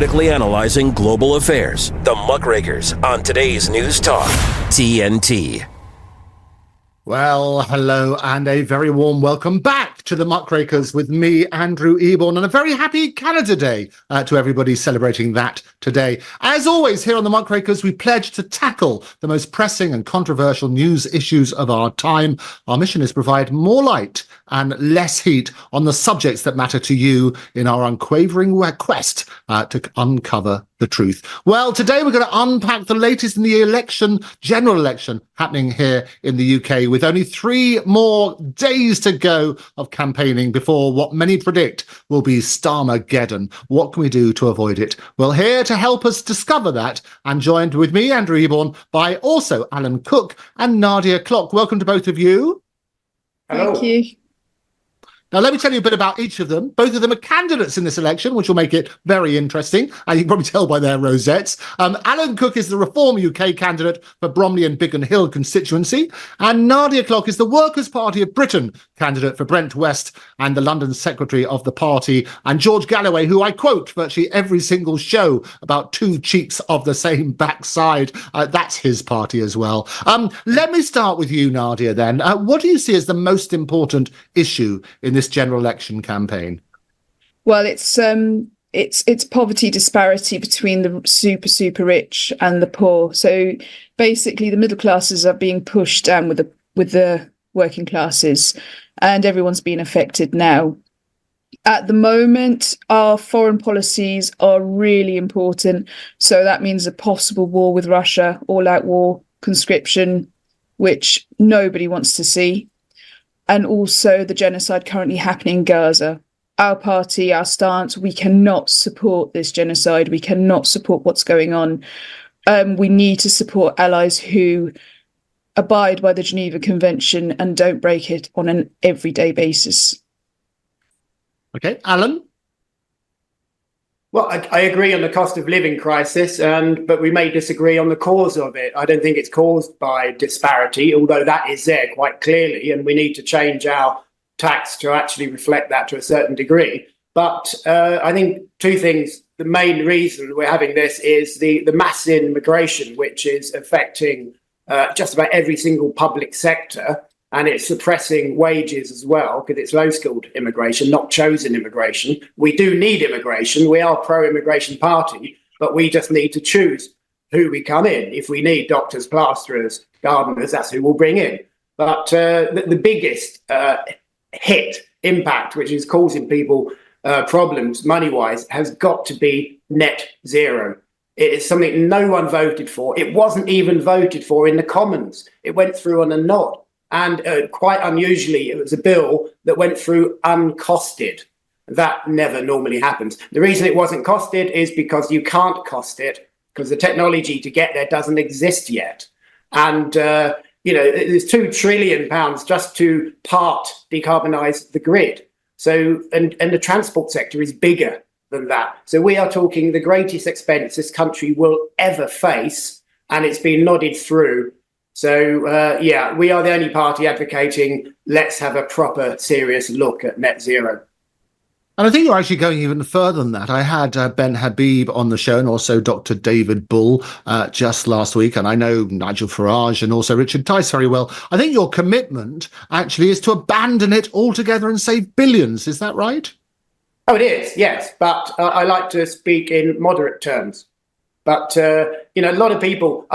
critically analyzing global affairs. The Muckrakers on today's News Talk, TNT. Well, hello and a very warm welcome back to the Muckrakers with me, Andrew Eborn, and a very happy Canada Day to everybody celebrating that today. As always, here on the Muckrakers, we pledge to tackle the most pressing and controversial news issues of our time. Our mission is to provide more light and less heat on the subjects that matter to you in our unquavering quest to uncover the truth. Well, today we're going to unpack the latest in the general election happening here in the UK, with only 3 more days to go of campaigning before what many predict will be Starmageddon. What can we do to avoid it? Well, here to help us discover that, and joined with me, Andrew Eborn, by also Alan Cook and Nadia Klok. Welcome to both of you. Hello. Thank you. Now, let me tell you a bit about each of them. Both of them are candidates in this election, which will make it very interesting. And you can probably tell by their rosettes. Alan Cook is the Reform UK candidate for Bromley and Biggin Hill constituency. And Nadia Klok is the Workers' Party of Britain candidate for Brent West and the London secretary of the party. And George Galloway, who I quote virtually every single show about 2 cheeks of the same backside. That's his party as well. Let me start with you, Nadia, then. What do you see as the most important issue in this general election campaign? Well, it's poverty disparity between the super rich and the poor. So basically, the middle classes are being pushed down with the working classes, and everyone's being affected now. At the moment, our foreign policies are really important. So that means a possible war with Russia, all-out war, conscription, which nobody wants to see. And also the genocide currently happening in Gaza. Our party, our stance, we cannot support this genocide. We cannot support what's going on. We need to support allies who abide by the Geneva Convention and don't break it on an everyday basis. Okay, Alan? Well, I agree on the cost of living crisis, but we may disagree on the cause of it. I don't think it's caused by disparity, although that is there quite clearly, and we need to change our tax to actually reflect that to a certain degree. But I think 2 things. The main reason we're having this is the mass immigration, which is affecting just about every single public sector. And it's suppressing wages as well, because it's low-skilled immigration, not chosen immigration. We do need immigration. We are a pro-immigration party, but we just need to choose who we come in. If we need doctors, plasterers, gardeners, that's who we'll bring in. But the biggest impact, which is causing people problems money-wise, has got to be net zero. It is something no one voted for. It wasn't even voted for in the Commons. It went through on a nod. And quite unusually, it was a bill that went through uncosted. That never normally happens. The reason it wasn't costed is because you can't cost it, because the technology to get there doesn't exist yet. And, there's £2 trillion just to part decarbonise the grid. So, and the transport sector is bigger than that. So we are talking the greatest expense this country will ever face, and it's been nodded through. So, we are the only party advocating let's have a proper, serious look at net zero. And I think you're actually going even further than that. I had Ben Habib on the show, and also Dr. David Bull just last week. And I know Nigel Farage and also Richard Tice very well. I think your commitment actually is to abandon it altogether and save billions. Is that right? Oh, it is, yes. But I like to speak in moderate terms. But, a lot of people,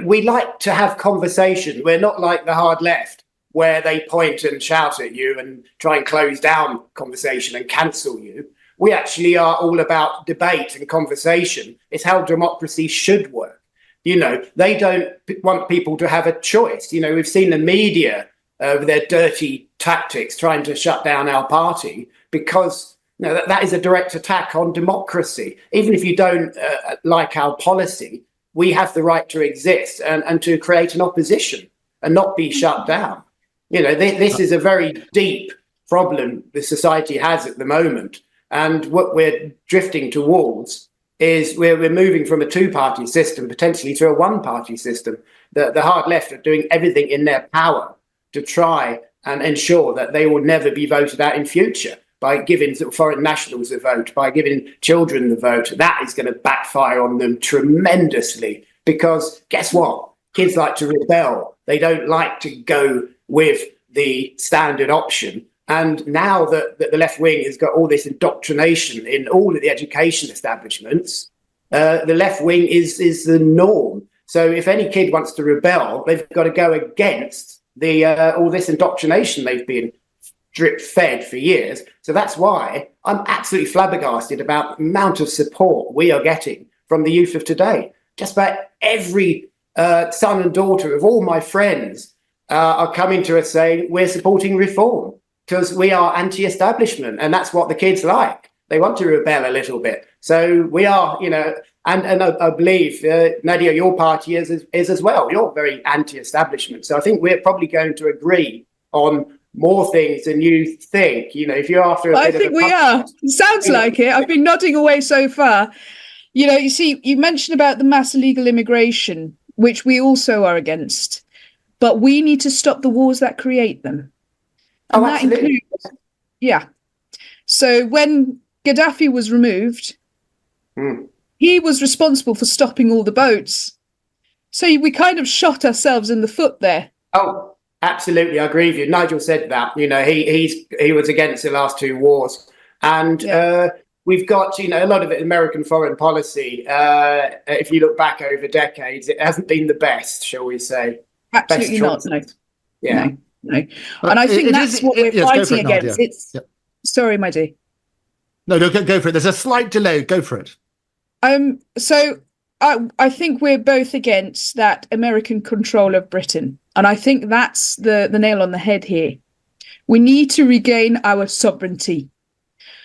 we like to have conversation. We're not like the hard left, where they point and shout at you and try and close down conversation and cancel you. We actually are all about debate and conversation. It's how democracy should work. They don't want people to have a choice. We've seen the media with their dirty tactics trying to shut down our party because that is a direct attack on democracy. Even if you don't like our policy, we have the right to exist and to create an opposition and not be shut down. This is a very deep problem the society has at the moment. And what we're drifting towards is we're moving from a 2-party system potentially to a 1-party system. The hard left are doing everything in their power to try and ensure that they will never be voted out in future. by giving sort of foreign nationals a vote, by giving children the vote, that is going to backfire on them tremendously. Because guess what? Kids like to rebel. They don't like to go with the standard option. And now that the left wing has got all this indoctrination in all of the education establishments, the left wing is the norm. So if any kid wants to rebel, they've got to go against the all this indoctrination they've been drip fed for years. So that's why I'm absolutely flabbergasted about the amount of support we are getting from the youth of today. Just about every son and daughter of all my friends are coming to us saying we're supporting reform because we are anti-establishment, and that's what the kids like. They want to rebel a little bit. So we are, you know, and I believe, Nadia, your party is as well. You're very anti-establishment. So I think we're probably going to agree on more things than you think. You know, if you're after I think we are. Sounds like it. I've been nodding away so far. You know, you see, you mentioned about the mass illegal immigration, which we also are against. But we need to stop the wars that create them. And that includes, yeah. So when Gaddafi was removed, he was responsible for stopping all the boats. So we kind of shot ourselves in the foot there. Oh, absolutely. I agree with you. Nigel said that. You know, he was against the last two wars. And we've got, you know, a lot of it American foreign policy. If you look back over decades, it hasn't been the best, shall we say. Absolutely not. No. Yeah. No. And I think that's what we're fighting against. It's sorry, my dear. No, go for it. There's a slight delay. Go for it. So I think we're both against that American control of Britain. And I think that's the nail on the head here. We need to regain our sovereignty.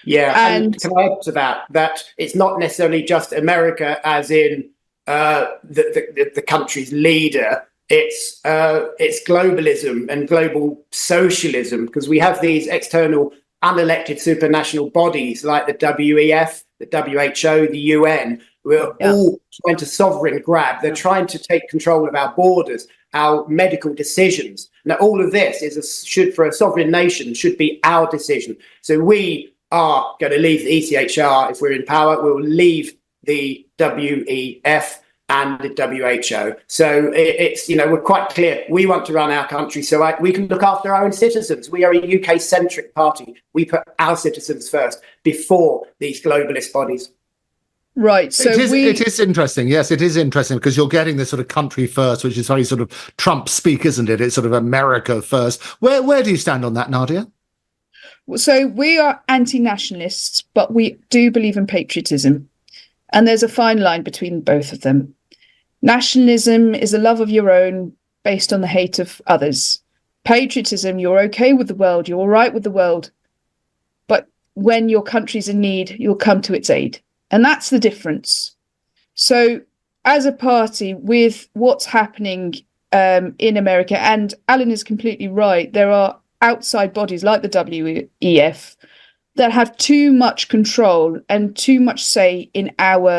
Yeah, and can I add to that it's not necessarily just America as in the country's leader. It's globalism and global socialism, because we have these external unelected supranational bodies like the WEF, the WHO, the UN, who are all trying to sovereign grab. They're trying to take control of our borders, our medical decisions. Now, all of this should, for a sovereign nation, should be our decision. So we are going to leave the ECHR if we're in power. We'll leave the WEF and the WHO. So it's, you know, we're quite clear. We want to run our country so we can look after our own citizens. We are a UK-centric party. We put our citizens first before these globalist bodies. Right. So it is interesting. Yes, it is interesting because you're getting this sort of country first, which is very sort of Trump speak, isn't it? It's sort of America first. Where do you stand on that, Nadia? So we are anti-nationalists, but we do believe in patriotism. And there's a fine line between both of them. Nationalism is a love of your own based on the hate of others. Patriotism, you're okay with the world, you're all right with the world. But when your country's in need, you'll come to its aid. And that's the difference. So as a party, with what's happening in America, and Alan is completely right, there are outside bodies like the WEF that have too much control and too much say in our